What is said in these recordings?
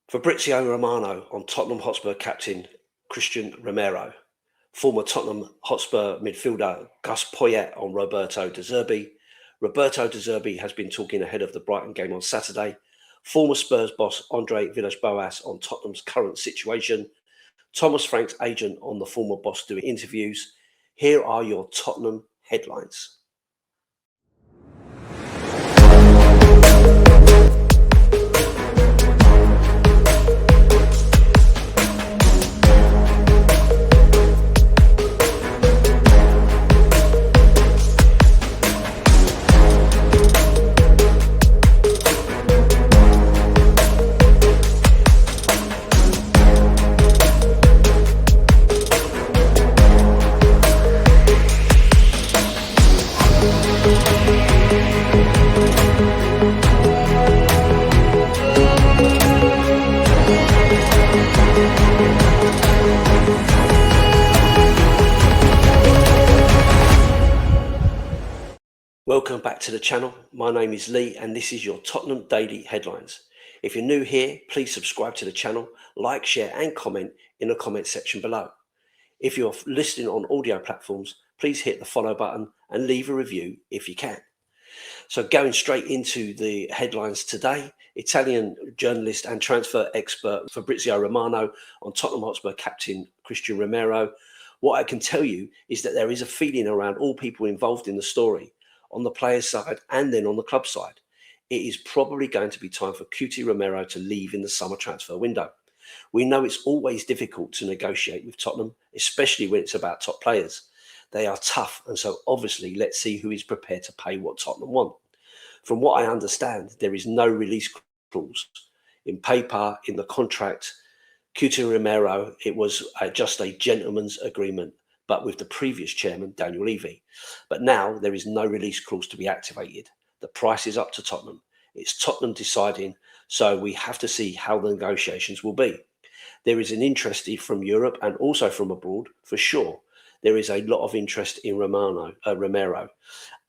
Fabrizio Romano on Tottenham Hotspur captain Christian Romero. Former Tottenham Hotspur midfielder Gus Poyet on Roberto De Zerbi. Roberto De Zerbi has been talking ahead of the Brighton game on Saturday. Former Spurs boss Andre Villas-Boas on Tottenham's current situation. Thomas Frank's agent on the former boss doing interviews. Here are your Tottenham headlines. Welcome back to the channel. My name is Lee and this is your Tottenham Daily Headlines. If you're new here, please subscribe to the channel, like, share and comment in the comment section below. If you're listening on audio platforms, please hit the follow button and leave a review if you can. So going straight into the headlines today, Italian journalist and transfer expert Fabrizio Romano on Tottenham Hotspur captain Christian Romero. What I can tell you is that there is a feeling around all people involved in the story, on the players' side and then on the club side. It is probably going to be time for QT Romero to leave in the summer transfer window. We know it's always difficult to negotiate with Tottenham, especially when it's about top players. They are tough, and so obviously let's see who is prepared to pay what Tottenham want. From what I understand, there is no release clause. In paper, in the contract, QT Romero, it was just a gentleman's agreement, but with the previous chairman, Daniel Levy. But now there is no release clause to be activated. The price is up to Tottenham. It's Tottenham deciding, so we have to see how the negotiations will be. There is an interest from Europe and also from abroad, for sure. There is a lot of interest in Romero,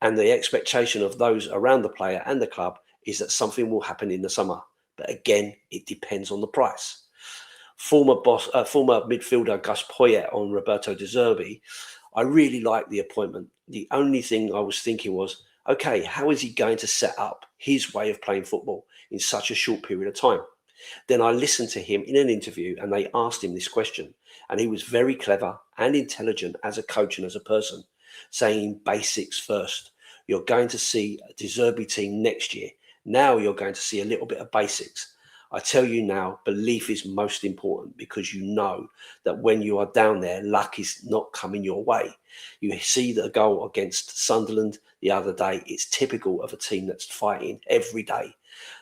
and the expectation of those around the player and the club is that something will happen in the summer. But again, it depends on the price. Former midfielder Gus Poyet on Roberto De Zerbi. I really like the appointment. The only thing I was thinking was, okay, how is he going to set up his way of playing football in such a short period of time? Then I listened to him in an interview and they asked him this question, and he was very clever and intelligent as a coach and as a person, saying basics first. You're going to see a De Zerbi team next year. Now you're going to see a little bit of basics. I tell you now, belief is most important, because you know that when you are down there, luck is not coming your way. You see the goal against Sunderland the other day. It's typical of a team that's fighting every day.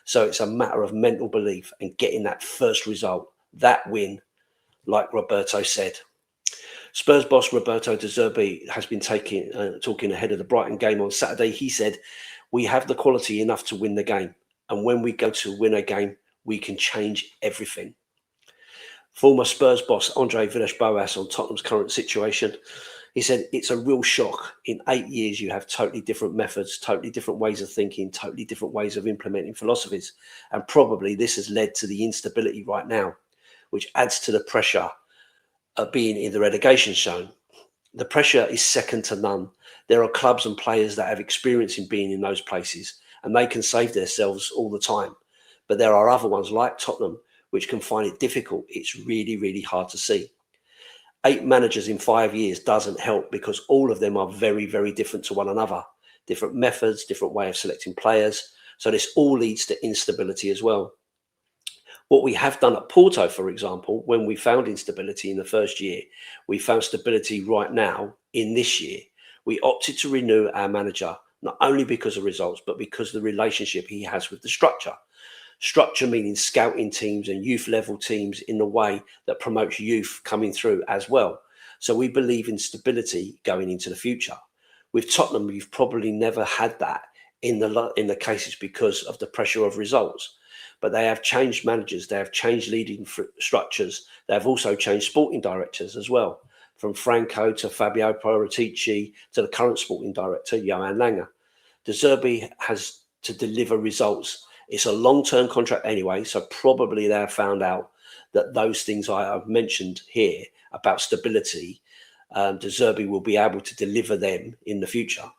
So it's a matter of mental belief and getting that first result, that win, like Roberto said. Spurs boss Roberto De Zerbi has been talking ahead of the Brighton game on Saturday. He said, "We have the quality enough to win the game. And when we go to win a game, we can change everything." Former Spurs boss Andre Villas-Boas on Tottenham's current situation. He said, "It's a real shock. In 8 years, you have totally different methods, totally different ways of thinking, totally different ways of implementing philosophies. And probably this has led to the instability right now, which adds to the pressure of being in the relegation zone. The pressure is second to none. There are clubs and players that have experience in being in those places, and they can save themselves all the time. But there are other ones like Tottenham, which can find it difficult. It's really, really hard to see. 8 managers in 5 years doesn't help, because all of them are very, very different to one another. Different methods, different way of selecting players. So this all leads to instability as well. What we have done at Porto, for example, when we found instability in the first year, we found stability right now in this year. We opted to renew our manager, not only because of results, but because of the relationship he has with the structure. Structure meaning scouting teams and youth level teams in a way that promotes youth coming through as well. So we believe in stability going into the future. With Tottenham, we've probably never had that in the cases because of the pressure of results. But they have changed managers, they have changed leading structures, they have also changed sporting directors as well, from Franco to Fabio Paratici to the current sporting director, Johan Langer. De Zerbi has to deliver results It's a long-term contract anyway, so probably they have found out that those things I have mentioned here about stability, De Zerbi will be able to deliver them in the future.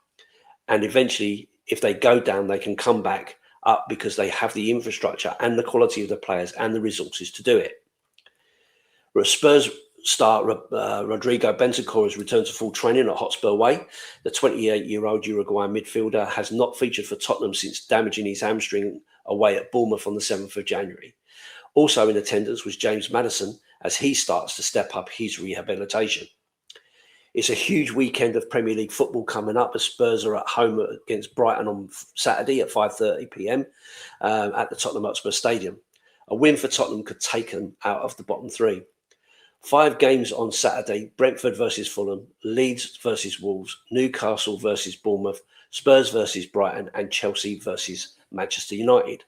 And eventually, if they go down, they can come back up because they have the infrastructure and the quality of the players and the resources to do it. Spurs star Rodrigo Bentancur has returned to full training at Hotspur Way. The 28-year-old Uruguayan midfielder has not featured for Tottenham since damaging his hamstring away at Bournemouth on the 7th of January. Also in attendance was James Maddison as he starts to step up his rehabilitation. It's a huge weekend of Premier League football coming up as Spurs are at home against Brighton on Saturday at 5:30 p.m. At the Tottenham Hotspur Stadium. A win for Tottenham could take them out of the bottom three. 5 games on Saturday: Brentford versus Fulham, Leeds versus Wolves, Newcastle versus Bournemouth, Spurs versus Brighton, and Chelsea versus Manchester United.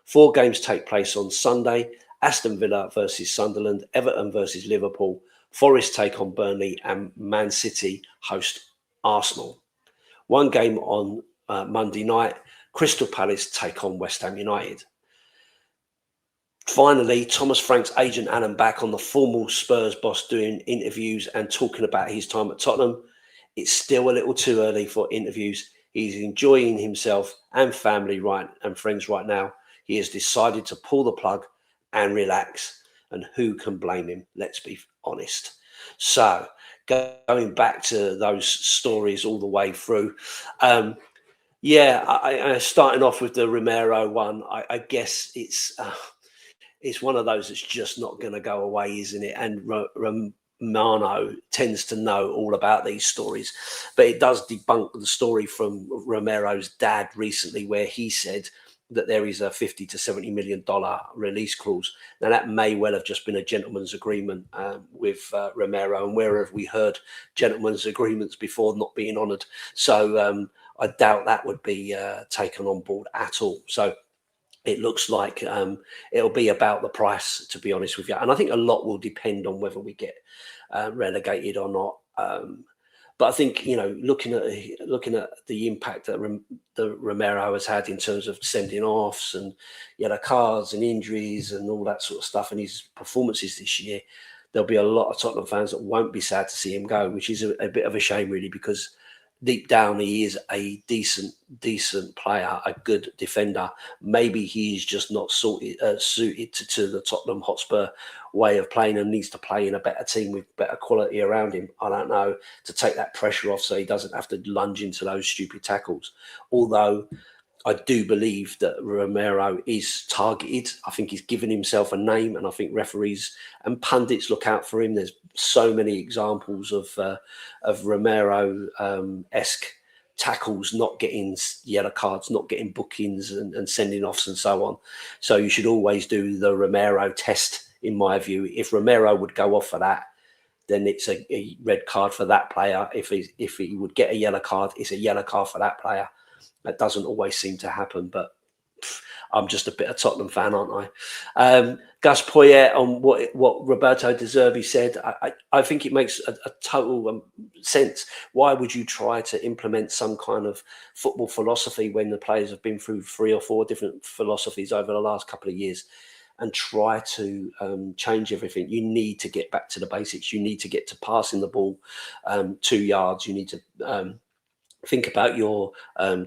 4 games take place on Sunday: Aston Villa versus Sunderland, Everton versus Liverpool, Forest take on Burnley, and Man City host Arsenal. 1 game on Monday night: Crystal Palace take on West Ham United. Finally, Thomas Frank's agent Alan back on the formal Spurs boss doing interviews and talking about his time at Tottenham. It's still a little too early for interviews. He's enjoying himself and family and friends right now. He has decided to pull the plug and relax. And who can blame him? Let's be honest. So going back to those stories all the way through. Starting off with the Romero one, I guess it's one of those that's just not going to go away, isn't it? And Romano tends to know all about these stories, but it does debunk the story from Romero's dad recently, where he said that there is a $50 to $70 million release clause. Now, that may well have just been a gentleman's agreement with Romero, and where have we heard gentleman's agreements before not being honoured? So I doubt that would be taken on board at all. So it looks like it'll be about the price, to be honest with you. And I think a lot will depend on whether we get relegated or not. But I think, looking at the impact that Romero has had in terms of sending offs and yellow cards and injuries and all that sort of stuff, and his performances this year, there'll be a lot of Tottenham fans that won't be sad to see him go, which is a bit of a shame, really, because deep down he is a decent player, a good defender. Maybe he's just not suited to the Tottenham Hotspur way of playing and needs to play in a better team with better quality around him. I don't know, to take that pressure off so he doesn't have to lunge into those stupid tackles. Although I do believe that Romero is targeted. I think he's given himself a name, and I think referees and pundits look out for him. There's so many examples of Romero-esque tackles, not getting yellow cards, not getting bookings and sending offs and so on. So you should always do the Romero test, in my view. If Romero would go off for that, then it's a red card for that player. If he would get a yellow card, it's a yellow card for that player. That doesn't always seem to happen, but I'm just a bit of Tottenham fan, aren't I? Gus Poyet on what Roberto De Zerbi said. I think it makes a total sense. Why would you try to implement some kind of football philosophy when the players have been through 3 or 4 different philosophies over the last couple of years and try to change everything? You need to get back to the basics. You need to get to passing the ball 2 yards. You need to think about your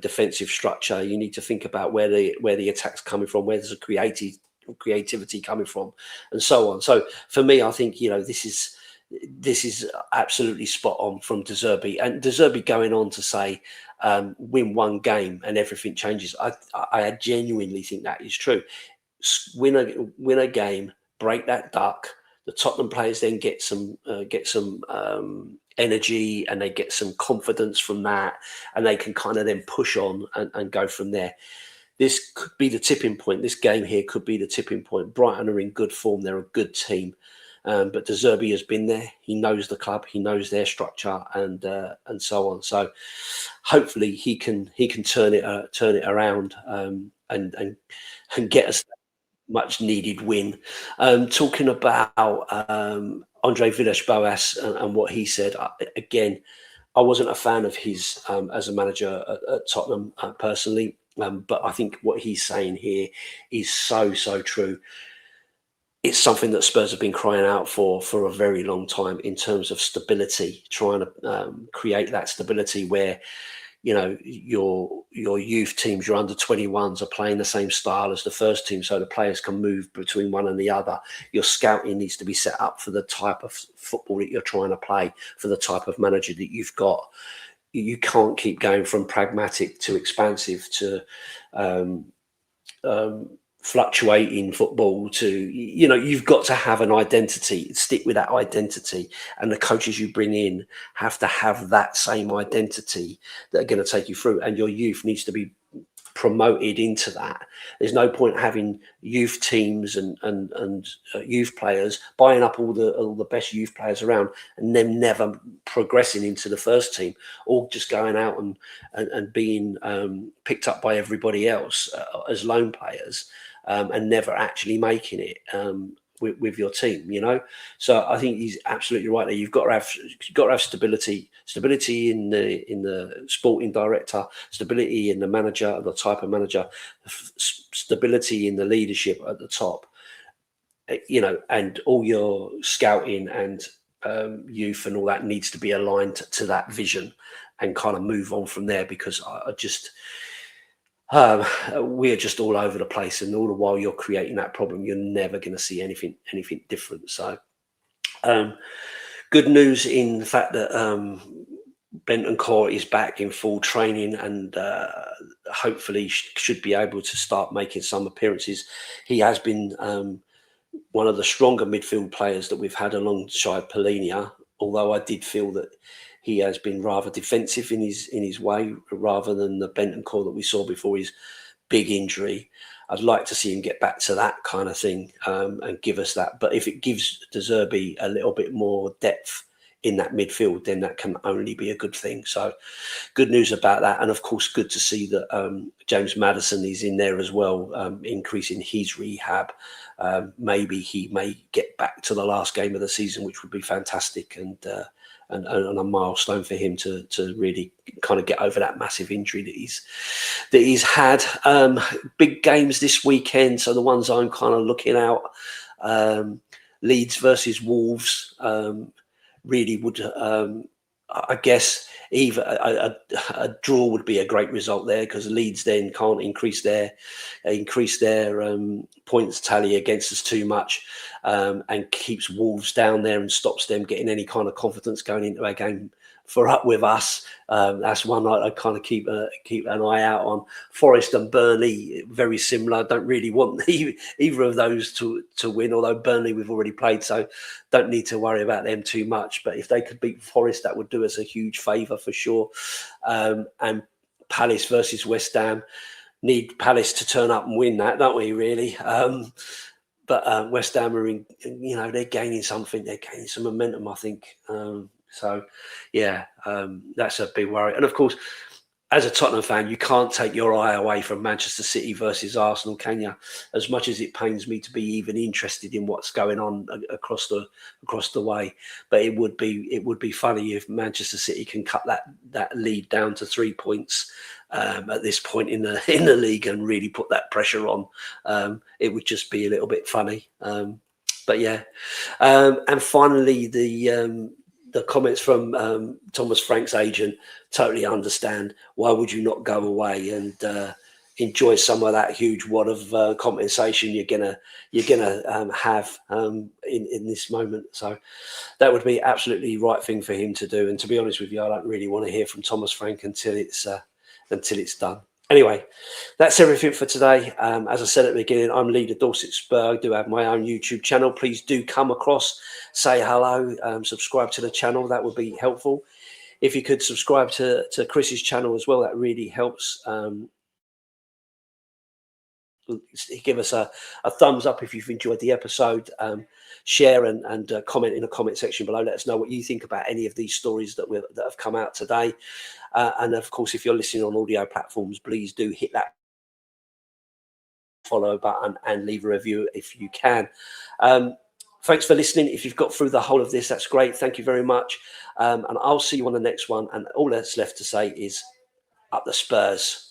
defensive structure. You need to think about where the attack's coming from, where there's a creativity coming from, and so on. So for me, I think this is absolutely spot on from De Zerbi. And De Zerbi going on to say win 1 game and everything changes. I genuinely think that is true. Win a game, break that duck. The Tottenham players then get some energy, and they get some confidence from that, and they can kind of then push on and go from there. This could be the tipping point. This game here could be the tipping point. Brighton are in good form. They're a good team. But De Zerbi has been there. He knows the club. He knows their structure and so on. So hopefully he can turn it around and get us much needed win. Talking about Andre Villas-Boas and what he said, again, I wasn't a fan of his as a manager at Tottenham personally. But I think what he's saying here is so true. It's something that Spurs have been crying out for a very long time in terms of stability, trying to create that stability where, you know, your youth teams, your under 21s are playing the same style as the first team, so the players can move between one and the other. Your scouting needs to be set up for the type of football that you're trying to play, for the type of manager that you've got. You can't keep going from pragmatic to expansive to fluctuating football to, you know, you've got to have an identity, stick with that identity, and the coaches you bring in have to have that same identity that are going to take you through, and your youth needs to be promoted into that. There's no point having youth teams and youth players buying up all the best youth players around and them never progressing into the first team, or just going out and being picked up by everybody else as loan players, and never actually making it with your team, you know. So I think he's absolutely right there. You've got to have stability in the sporting director, stability in the manager, the type of manager, stability in the leadership at the top, you know, and all your scouting and youth and all that needs to be aligned to that vision and kind of move on from there, because I just we're just all over the place, and all the while you're creating that problem, you're never going to see anything different. So good news in the fact that Bentancur is back in full training, and hopefully should be able to start making some appearances. He has been one of the stronger midfield players that we've had alongside Polinia, although I did feel that he has been rather defensive in his way, rather than the Bentancur that we saw before his big injury. I'd like to see him get back to that kind of thing, and give us that. But if it gives De Zerbi a little bit more depth in that midfield, then that can only be a good thing. So good news about that. And of course, good to see that James Maddison is in there as well, increasing his rehab. Maybe he may get back to the last game of the season, which would be fantastic, and a milestone for him to really kind of get over that massive injury that he's had. Big games this weekend, so the ones I'm kind of looking out: Leeds versus Wolves. Really would, I guess, either a draw would be a great result there, because Leeds then can't increase their points tally against us too much, and keeps Wolves down there and stops them getting any kind of confidence going into a game with us. That's one I kind of keep an eye out on. Forest and Burnley, very similar. I don't really want either of those to win, although Burnley we've already played, so don't need to worry about them too much. But if they could beat Forest, that would do us a huge favour for sure. And Palace versus West Ham, need Palace to turn up and win that, don't we, really? But West Ham are in, you know, they're gaining something. They're gaining some momentum, I think. So, yeah, that's a big worry. And of course, as a Tottenham fan, you can't take your eye away from Manchester City versus Arsenal, can you? As much as it pains me to be even interested in what's going on across the way, but it would be funny if Manchester City can cut that lead down to 3 points at this point in the league and really put that pressure on. It would just be a little bit funny. But yeah, and finally the comments from Thomas Frank's agent. Totally understand. Why would you not go away and enjoy some of that huge wad of compensation you're gonna have in this moment? So that would be absolutely right thing for him to do. And to be honest with you, I don't really want to hear from Thomas Frank until it's done. Anyway, that's everything for today. As I said at the beginning, I'm Lee, the Dorset Spur. I do have my own YouTube channel. Please do come across, say hello, subscribe to the channel. That would be helpful. If you could subscribe to Chris's channel as well, that really helps. Give us a thumbs up if you've enjoyed the episode. Share and comment in the comment section below. Let us know what you think about any of these stories that have come out today. And of course, if you're listening on audio platforms, please do hit that follow button and leave a review if you can. Thanks for listening. If you've got through the whole of this, that's great. Thank you very much. And I'll see you on the next one. And all that's left to say is up the Spurs.